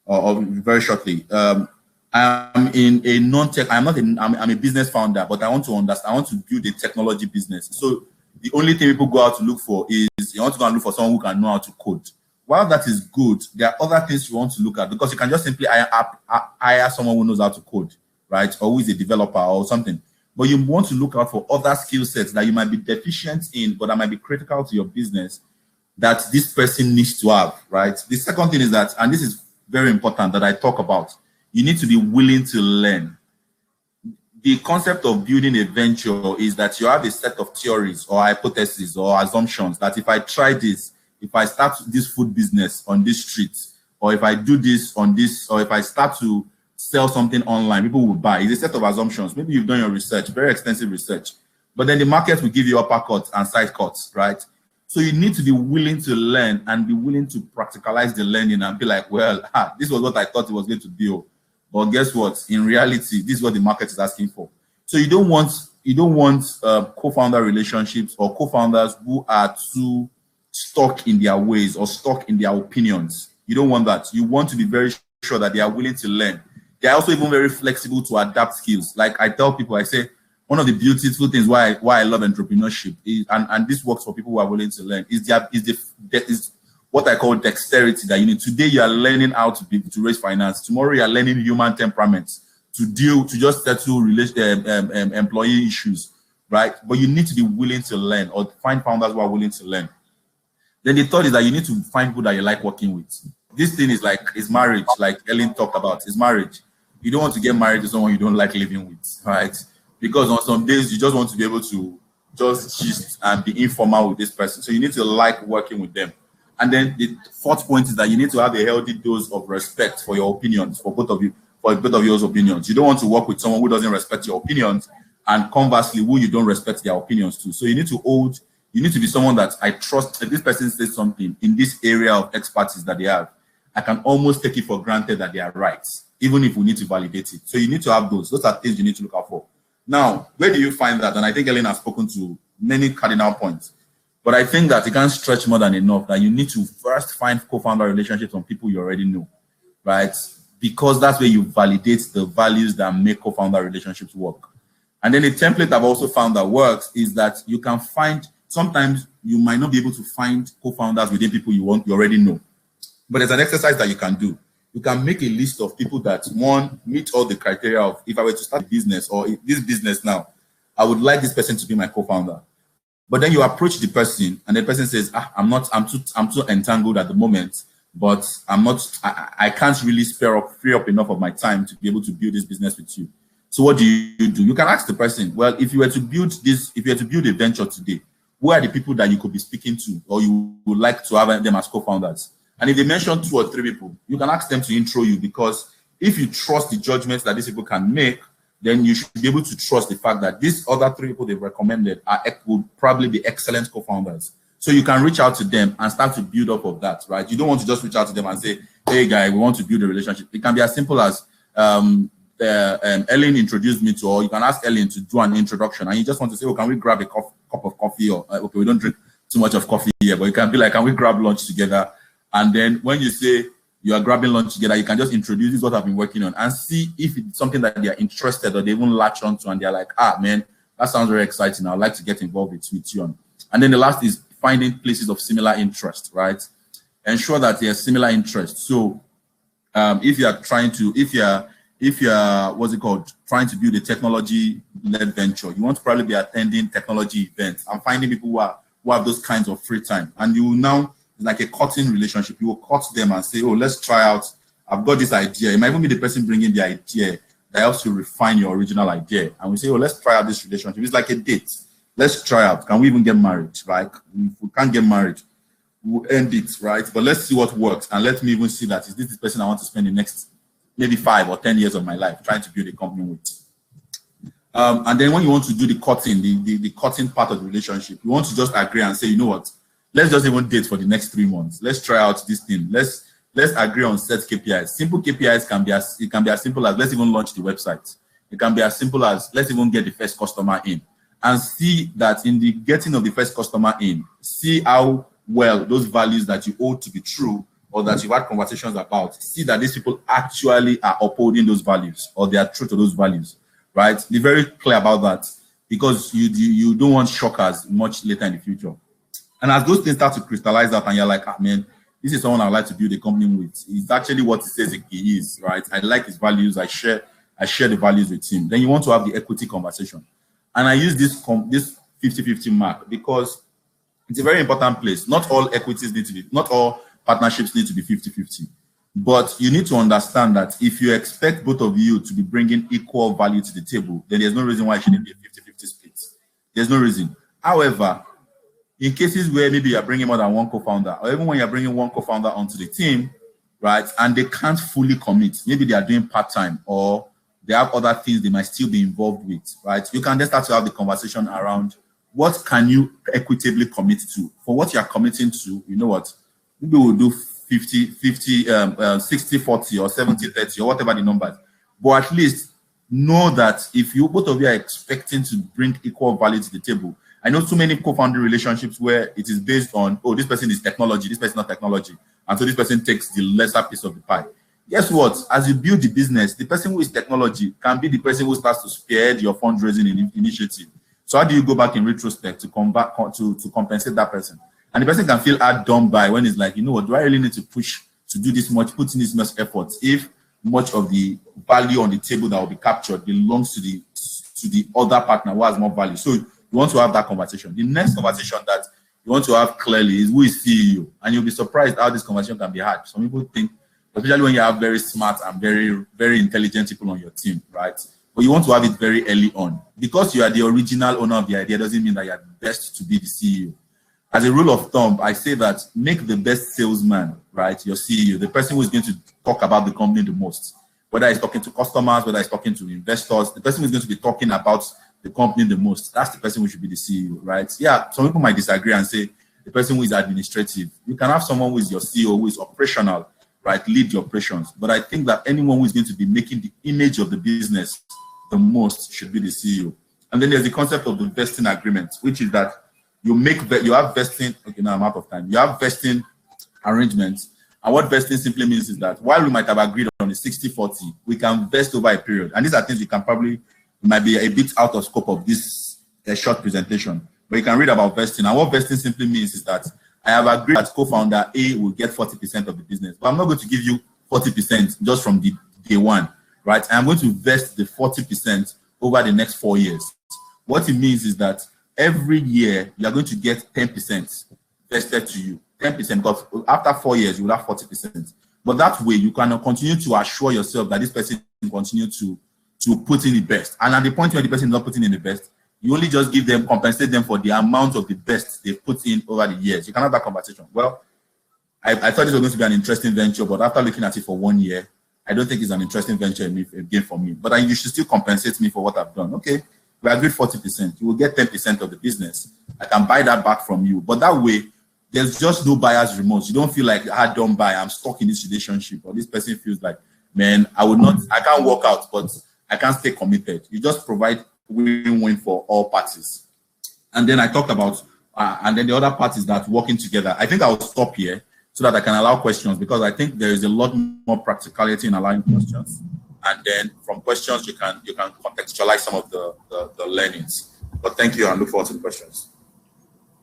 or very shortly. I am in a non-tech, I'm a business founder, but I want to build a technology business. So the only thing people go out to look for is you want to go and look for someone who can know how to code. While that is good, there are other things you want to look at, because you can just simply hire someone who knows how to code, right? Or who is a developer or something. But you want to look out for other skill sets that you might be deficient in, but that might be critical to your business that this person needs to have, right? The second thing is that, and this is very important that I talk about, you need to be willing to learn. The concept of building a venture is that you have a set of theories or hypotheses or assumptions that if I try this, if I start this food business on this street, or if I do this on this, or if I start to sell something online, people will buy. It's a set of assumptions. Maybe you've done your research, very extensive research, but then the market will give you uppercuts and side cuts, right? So you need to be willing to learn and be willing to practicalize the learning and be like, well, this was what I thought it was going to be. But guess what? In reality, this is what the market is asking for. So you don't want co-founder relationships or co-founders who are too stuck in their ways or stuck in their opinions. You don't want that. You want to be very sure that they are willing to learn. They are also even very flexible to adapt skills. Like I tell people, I say, one of the beautiful things why I love entrepreneurship is, and this works for people who are willing to learn, is what I call dexterity that you need. Today you are learning how to raise finance. Tomorrow you are learning human temperaments to just settle employee issues, right? But you need to be willing to learn or find founders who are willing to learn. Then the third is that you need to find people that you like working with. This thing is marriage, like Helen talked about, is marriage. You don't want to get married to someone you don't like living with, right? Because on some days you just want to be able to just gist and be informal with this person. So you need to like working with them. And then the fourth point is that you need to have a healthy dose of respect for your opinions, for both of your opinions. You don't want to work with someone who doesn't respect your opinions, and conversely, who you don't respect their opinions to. So you need to be someone that I trust. If this person says something in this area of expertise that they have, I can almost take it for granted that they are right, even if we need to validate it. So you need to have those. Those are things you need to look out for. Now, where do you find that? And I think Helen has spoken to many cardinal points. But I think that it can't stretch more than enough that you need to first find co-founder relationships on people you already know, right? Because that's where you validate the values that make co-founder relationships work. And then a template I've also found that works is that you can find, sometimes you might not be able to find co-founders within people you already know. But there's an exercise that you can do. You can make a list of people that, one, meet all the criteria of, if I were to start a business or this business now, I would like this person to be my co-founder. But then you approach the person and the person says, I'm too entangled at the moment, but I can't really free up enough of my time to be able to build this business with you. So what do? You can ask the person, well, if you were to build a venture today, who are the people that you could be speaking to or you would like to have them as co-founders? And if they mention 2 or 3 people, you can ask them to intro you, because if you trust the judgments that these people can make, then you should be able to trust the fact that these other 3 people they've recommended would probably be excellent co-founders. So you can reach out to them and start to build up of that, right? You don't want to just reach out to them and say, hey, guy, we want to build a relationship. It can be as simple as Ellen introduced me to, or you can ask Ellen to do an introduction, and you just want to say, oh, can we grab a cup of coffee? Or, okay, we don't drink too much of coffee here, but you can be like, can we grab lunch together? And then when you say you are grabbing lunch together, you can just introduce this is what I've been working on and see if it's something that they are interested or they even latch onto and they're like, man, that sounds very exciting. I'd like to get involved with you on. And then the last is finding places of similar interest, right? Ensure that there's similar interest. So if you're trying to trying to build a technology-led venture, you want to probably be attending technology events and finding people who have those kinds of free time. And you will now, like a cutting relationship, you will cut them and say, oh, let's try out, I've got this idea. It might even be the person bringing the idea that helps you refine your original idea. And we say, oh, let's try out this relationship. It's like a date. Let's try out. Can we even get married, right? If we can't get married, we'll end it, right? But let's see what works. And let me even see that is this the person I want to spend the next maybe 5 or 10 years of my life trying to build a company with. And then when you want to do the cutting, the cutting part of the relationship, you want to just agree and say, you know what, let's just even date for the next 3 months. Let's try out this thing. Let's agree on set KPIs. Simple KPIs can be as simple as let's even launch the website. It can be as simple as let's even get the first customer in. And see that in the getting of the first customer in, see how well those values that you hold to be true or that you've had conversations about, see that these people actually are upholding those values or they are true to those values, right? Be very clear about that because you don't want shockers much later in the future. And as those things start to crystallize out and you're like, man, this is someone I'd like to build a company with. It's actually what he says he is, right? I like his values. I share the values with him. Then you want to have the equity conversation. And I use this 50-50 mark because it's a very important place. Not all partnerships need to be 50-50. But you need to understand that if you expect both of you to be bringing equal value to the table, then there's no reason why it shouldn't be a 50-50 split. There's no reason. However, in cases where maybe you're bringing more than one co-founder, or even when you're bringing one co-founder onto the team, right, and they can't fully commit, maybe they are doing part-time or they have other things they might still be involved with, right? You can just start to have the conversation around what can you equitably commit to? For what you're committing to, you know what? Maybe we'll do 60-40 or 70-30 or whatever the numbers. But at least know that if you both of you are expecting to bring equal value to the table, I know too many co-founding relationships where it is based on, oh, this person is technology, this person is not technology. And so this person takes the lesser piece of the pie. Guess what? As you build the business, the person who is technology can be the person who starts to spearhead your fundraising initiative. So how do you go back in retrospect to compensate that person? And the person can feel done by when it's like, you know what, do I really need to push to do this much, put in this much effort if much of the value on the table that will be captured belongs to the other partner who has more value? So you want to have that conversation. The next conversation that you want to have clearly is who is CEO. And you'll be surprised how this conversation can be had. Some people think, especially when you have very smart and very, very intelligent people on your team, right? But you want to have it very early on. Because you are the original owner of the idea doesn't mean that you're best to be the CEO. As a rule of thumb, I say that make the best salesman, right, your CEO, the person who is going to talk about the company the most. Whether he's talking to customers, whether he's talking to investors, the person who's going to be talking about the company the most, that's the person who should be the CEO, right? Yeah, some people might disagree and say the person who is administrative. You can have someone who is your CEO, who is operational, right, lead the operations. But I think that anyone who is going to be making the image of the business the most should be the CEO. And then there's the concept of the vesting agreement, which is that you have vesting, okay, now I'm out of time. You have vesting arrangements. And what vesting simply means is that while we might have agreed on the 60-40, we can vest over a period. And these are things might be a bit out of scope of this short presentation. But you can read about vesting. And what vesting simply means is that I have agreed that co-founder A will get 40% of the business. But I'm not going to give you 40% just from the day one, right? I'm going to vest the 40% over the next 4 years. What it means is that every year you are going to get 10% vested to you. 10%, because after 4 years you will have 40%. But that way you can continue to assure yourself that this person will continue to put in the best. And at the point where the person is not putting in the best, you only just compensate them for the amount of the best they put in over the years. You can have that conversation. Well, I thought this was going to be an interesting venture, but after looking at it for 1 year, I don't think it's an interesting venture again for me. But you should still compensate me for what I've done. Okay, we agreed 40%. You will get 10% of the business. I can buy that back from you. But that way, there's just no buyer's remorse. You don't feel like, don't buy, I'm stuck in this relationship. Or this person feels like, man, I can't walk out, but I can't stay committed. You just provide win-win for all parties. And then I talked about, and then the other part is that working together. I think I will stop here so that I can allow questions, because I think there is a lot more practicality in allowing questions. And then from questions, you can contextualize some of the learnings. But thank you, and look forward to the questions.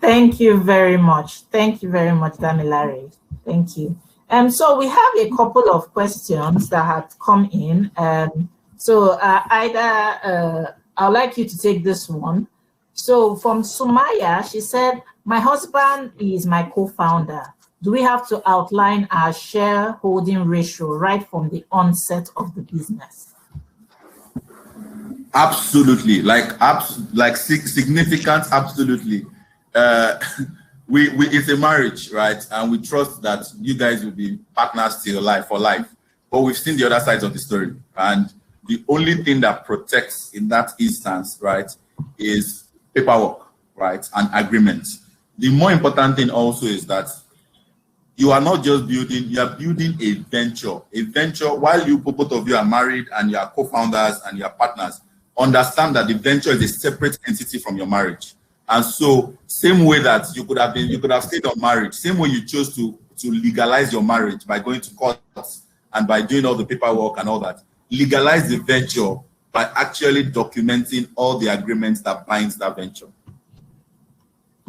Thank you very much. Thank you very much, Damilare. Thank you. So we have a couple of questions that have come in. I'd like you to take this one. So from Sumaya, she said, my husband is my co-founder. Do we have to outline our shareholding ratio right from the onset of the business? Absolutely, significant, absolutely. It's a marriage, right? And we trust that you guys will be partners for life. But we've seen the other sides of the story. And the only thing that protects in that instance, right, is paperwork, right, and agreements. The more important thing also is that you are not just building, you are building a venture. A venture, while both of you are married and you are co-founders and you are partners, understand that the venture is a separate entity from your marriage. And so, same way that you could have stayed on marriage, same way you chose to legalize your marriage by going to court and by doing all the paperwork and all that, legalize the venture by actually documenting all the agreements that binds that venture.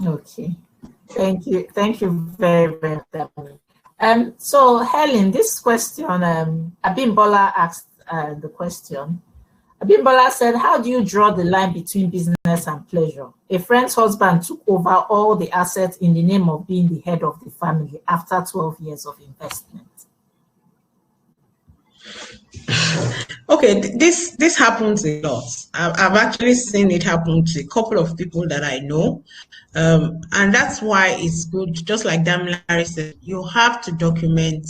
Okay, thank you very, very much. So Helen, this question, Abimbola asked the question. Abimbola said, how do you draw the line between business and pleasure? A friend's husband took over all the assets in the name of being the head of the family after 12 years of investment. Okay, this happens a lot. I've actually seen it happen to a couple of people that I know. And that's why it's good, just like Damilare said, you have to document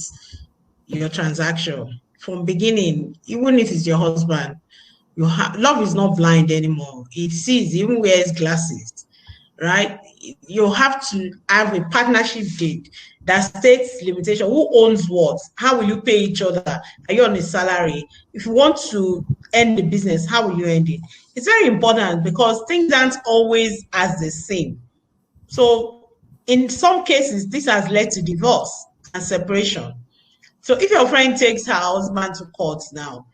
your transaction from beginning, even if it's your husband. Love is not blind anymore. It sees, even wears glasses, right? You have to have a partnership deed that states limitation. Who owns what? How will you pay each other? Are you on a salary? If you want to end the business, how will you end it? It's very important because things aren't always as the same. So in some cases, this has led to divorce and separation. So if your friend takes her husband to court now,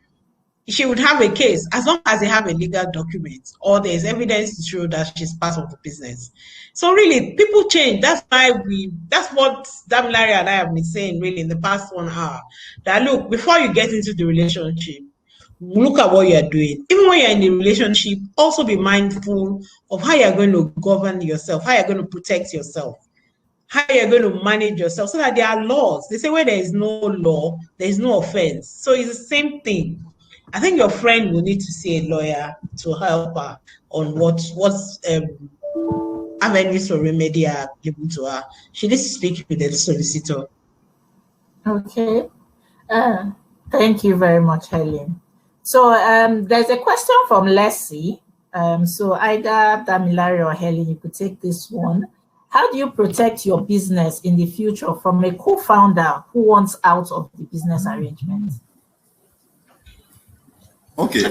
she would have a case as long as they have a legal document or there's evidence to show that she's part of the business. So really, people change. That's what Damilare and I have been saying really in the past 1 hour. That look, before you get into the relationship, look at what you're doing. Even when you're in the relationship, also be mindful of how you're going to govern yourself, how you're going to protect yourself, how you're going to manage yourself, so that there are laws. They say where there is no law, there is no offense. So it's the same thing. I think your friend will need to see a lawyer to help her on what avenues for remedy are given to her. She needs to speak with the solicitor. Okay. Thank you very much, Helen. So there's a question from Leslie. So either Damilare or Helen, you could take this one. How do you protect your business in the future from a co-founder who wants out of the business arrangement? Okay,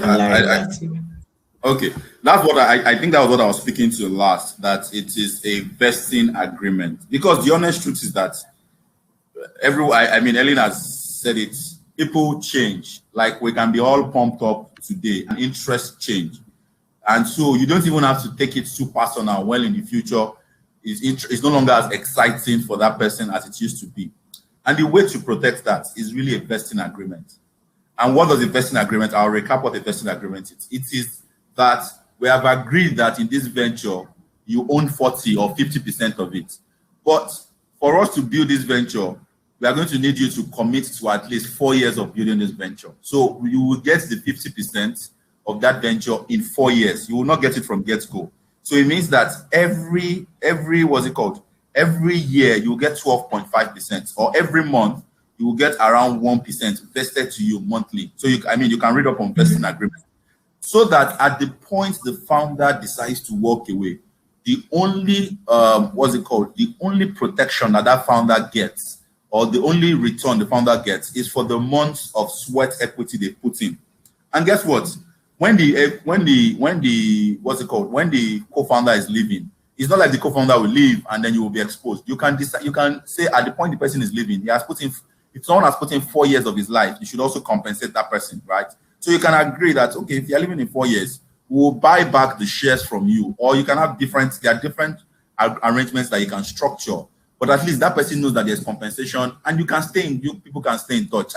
okay. That's what I think that was what I was speaking to last, that it is a vesting agreement. Because the honest truth is that Ellen has said it, people change. Like we can be all pumped up today and interest change. And so you don't even have to take it too personal. Well, in the future, it's no longer as exciting for that person as it used to be. And the way to protect that is really a vesting agreement. And what does the vesting agreement? I'll recap what the vesting agreement is. It is that we have agreed that in this venture, you own 40 or 50% of it. But for us to build this venture, we are going to need you to commit to at least 4 years of building this venture. So you will get the 50% of that venture in 4 years. You will not get it from get-go. So it means that every what's it called? Every year you will get 12.5%, or every month you will get around 1% vested to you monthly. So you can read up on vesting agreement. So that at the point the founder decides to walk away, the only the only protection that founder gets, or the only return the founder gets, is for the months of sweat equity they put in. And guess what? When the co-founder is leaving, it's not like the co-founder will leave and then you will be exposed. You can decide, you can say at the point the person is leaving, he has put in, if someone has put in 4 years of his life, you should also compensate that person, right? So you can agree that, okay, if you're living in 4 years, we'll buy back the shares from you, or you can have different arrangements that you can structure. But at least that person knows that there's compensation, and people can stay in touch.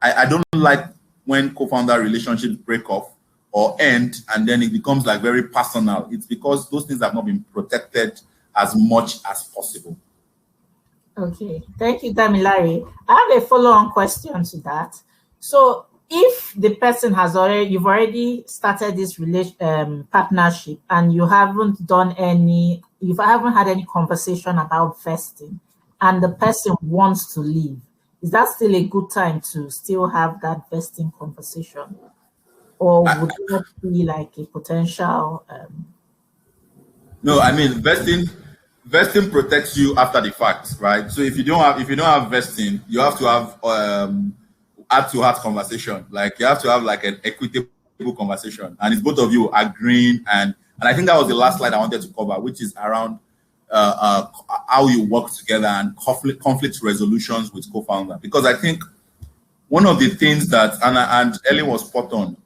I don't like when co-founder relationships break off or end, and then it becomes like very personal. It's because those things have not been protected as much as possible. Okay, thank you, Damilare. I have a follow-on question to that. So if the person you've already started this partnership, and you haven't had any conversation about vesting, and the person wants to leave, is that still a good time to still have that vesting conversation? Or would that be like a potential? No, I mean, vesting protects you after the fact, right? So if you don't have vesting, you have to have heart-to-heart conversation. Like you have to have like an equitable conversation, and it's both of you agreeing. And I think that was the last slide I wanted to cover, which is around how you work together and conflict resolutions with co-founder. Because I think one of the things that and Ellen was spot on,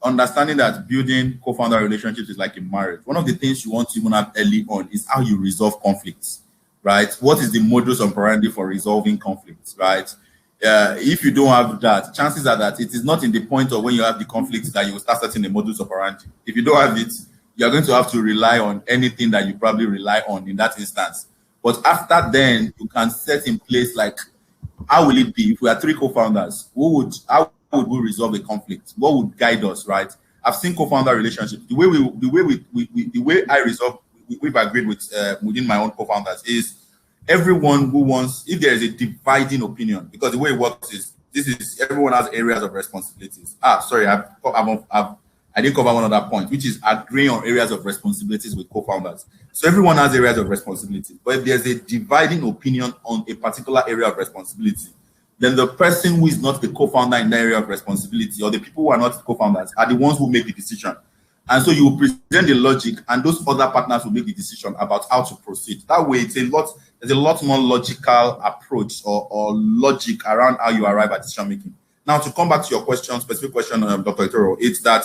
understanding that building co-founder relationships is like a marriage. One of the things you want to even have early on is how you resolve conflicts, right? What is the modus operandi for resolving conflicts, right? If you don't have that, chances are that it is not in the point of when you have the conflicts that you will start setting a modus operandi. If you don't have it, you're going to have to rely on anything that you probably rely on in that instance. But after then, you can set in place like, how will it be if we are 3 co-founders? How would we resolve a conflict? What would guide us, right? I've seen co-founder relationships. The way I resolve, we've agreed with within my own co-founders is everyone who wants, if there is a dividing opinion, because the way it works is everyone has areas of responsibilities. Sorry, I didn't cover one other point, which is agreeing on areas of responsibilities with co-founders. So everyone has areas of responsibility, but if there's a dividing opinion on a particular area of responsibility, then the person who is not the co-founder in that area of responsibility, or the people who are not co-founders, are the ones who make the decision. And so you will present the logic, and those other partners will make the decision about how to proceed. That way, there's a lot more logical approach or logic around how you arrive at decision making. Now, to come back to your question, specific question, Dr. Itoro, it's that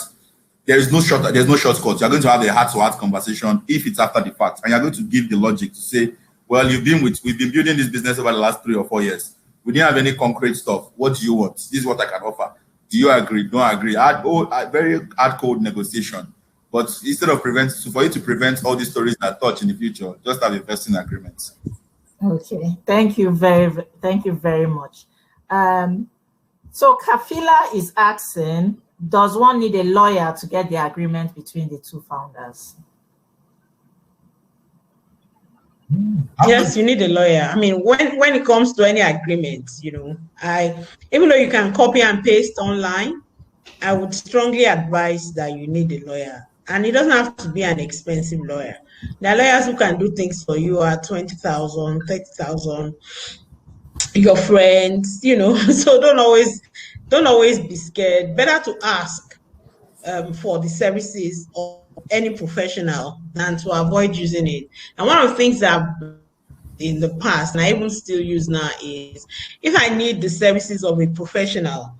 there's no shortcut. You're going to have a heart-to-heart conversation if it's after the fact, and you're going to give the logic to say, well, we've been building this business over the last 3 or 4 years. We didn't have any concrete stuff. What do you want? This is what I can offer. Do you agree? Don't agree? Very hard code negotiation. But instead of for you to prevent all these stories that touch in the future, just have investing agreements. Okay, thank you very much. So Kafila is asking, does one need a lawyer to get the agreement between the 2 founders? Yes, you need a lawyer. I mean, when it comes to any agreement, even though you can copy and paste online, I would strongly advise that you need a lawyer. And it doesn't have to be an expensive lawyer. There are lawyers who can do things for you at 20,000, 30,000. Your friends, so don't always be scared. Better to ask for the services of any professional than to avoid using it. And one of the things that in the past, and I even still use now, is if I need the services of a professional,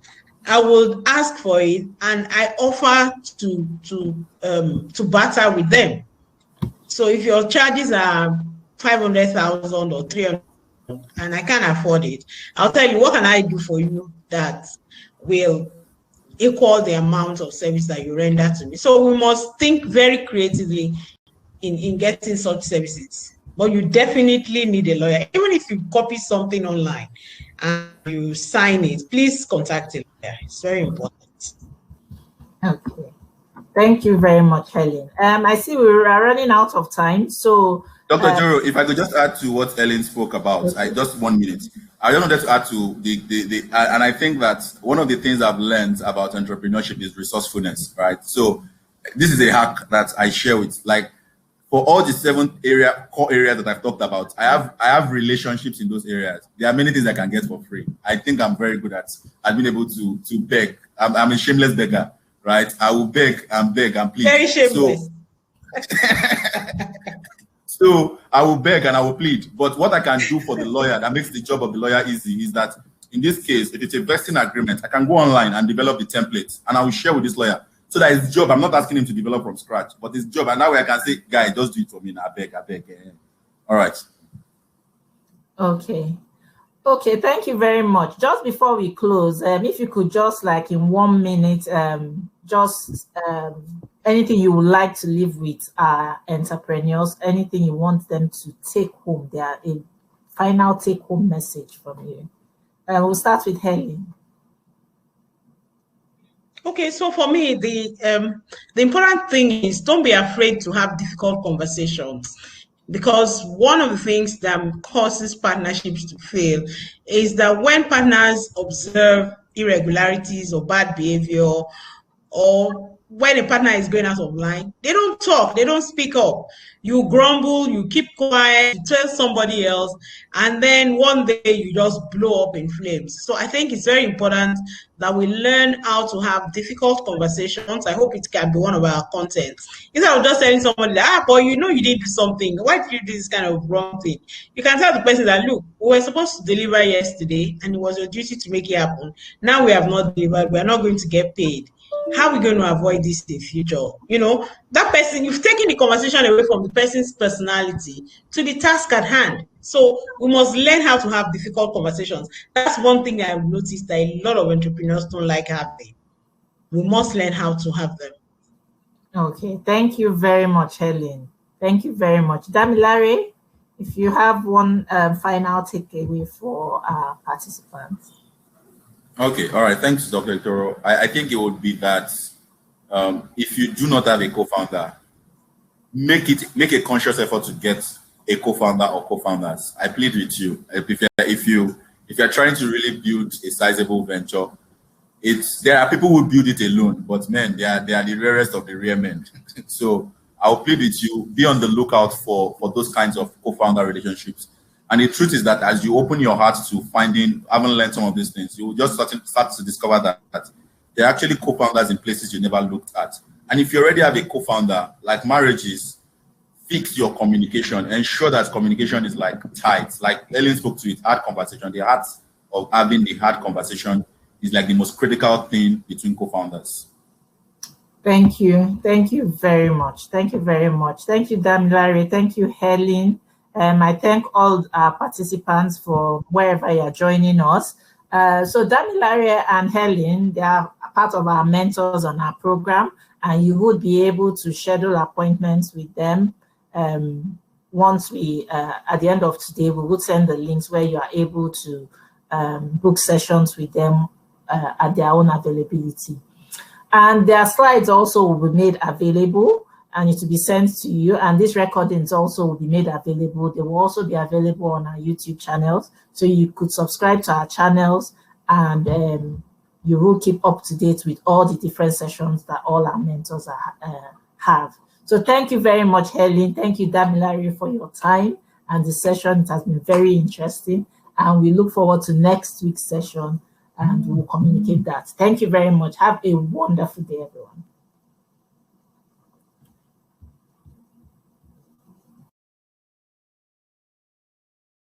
I would ask for it, and I offer to barter with them. So if your charges are 500,000 or 300,000, and I can't afford it, I'll tell you, what can I do for you that will equal the amount of service that you render to me? So we must think very creatively in getting such services. But you definitely need a lawyer. Even if you copy something online and you sign it, please contact a lawyer. It's very important. Okay. Thank you very much, Helen. I see we are running out of time. So Dr. Joro, if I could just add to what Helen spoke about, just 1 minute. I just wanted to add to and I think that one of the things I've learned about entrepreneurship is resourcefulness, right? So this is a hack that I share with, like, for all the 7 core areas that I've talked about, I have relationships in those areas. There are many things I can get for free. I think I'm very good at being able to beg. I'm a shameless beggar, right? I will beg and plead. Very shameless. So I will beg and I will plead. But what I can do for the lawyer that makes the job of the lawyer easy is that in this case, if it's a vesting agreement, I can go online and develop the templates and I will share with this lawyer. So that his job, I'm not asking him to develop from scratch, but his job, and that way I can say, guy, just do it for me now. I beg. All right. Okay, thank you very much. Just before we close, if you could just, like, in 1 minute, anything you would like to leave with entrepreneurs, anything you want them to take home, a final take-home message from you. We'll start with Helen. Okay, so for me, the important thing is don't be afraid to have difficult conversations, because one of the things that causes partnerships to fail is that when partners observe irregularities or bad behavior, or when a partner is going out of line, they don't talk, they don't speak up. You grumble, you keep quiet, you tell somebody else, and then one day you just blow up in flames. So I think it's very important that we learn how to have difficult conversations. I hope it can be one of our contents. Instead of just telling somebody, boy, you know you didn't do something. Why did you do this kind of wrong thing? You can tell the person that, look, we were supposed to deliver yesterday, and it was your duty to make it happen. Now we have not delivered. We are not going to get paid. How are we going to avoid this in the future? You know, that person, you've taken the conversation away from the person's personality to the task at hand. So we must learn how to have difficult conversations. That's one thing I've noticed that a lot of entrepreneurs don't like having. We must learn how to have them. Okay, thank you very much, Helen. Thank you very much. Damilare, if you have one final takeaway for our participants. Okay, all right. Thanks, Dr. Itoro. I think it would be that if you do not have a co-founder, make a conscious effort to get a co-founder or co-founders. I plead with you. If you're trying to really build a sizable venture, there are people who build it alone, but man, they are the rarest of the rare men. So I'll plead with you, be on the lookout for those kinds of co-founder relationships. And the truth is that as you open your heart to having learned some of these things, you will just start to discover that there are actually co-founders in places you never looked at. And if you already have a co-founder, like marriages, fix your communication. Ensure that communication is like tight. Like Helen spoke to it, hard conversation. The art of having the hard conversation is like the most critical thing between co-founders. Thank you. Thank you very much. Thank you very much. Thank you, Damilare. Thank you, Helen. I thank all our participants for wherever you are joining us. So Damilare and Helen, they are part of our mentors on our program, and you would be able to schedule appointments with them. Once we, at the end of today, we would send the links where you are able to book sessions with them at their own availability. And their slides also will be made available, and it will be sent to you. And these recordings also will be made available. They will also be available on our YouTube channels. So you could subscribe to our channels, and you will keep up to date with all the different sessions that all our mentors have. So thank you very much, Helen. Thank you, Damilare, for your time and the session. It has been very interesting. And we look forward to next week's session, and we'll communicate that. Thank you very much. Have a wonderful day, everyone.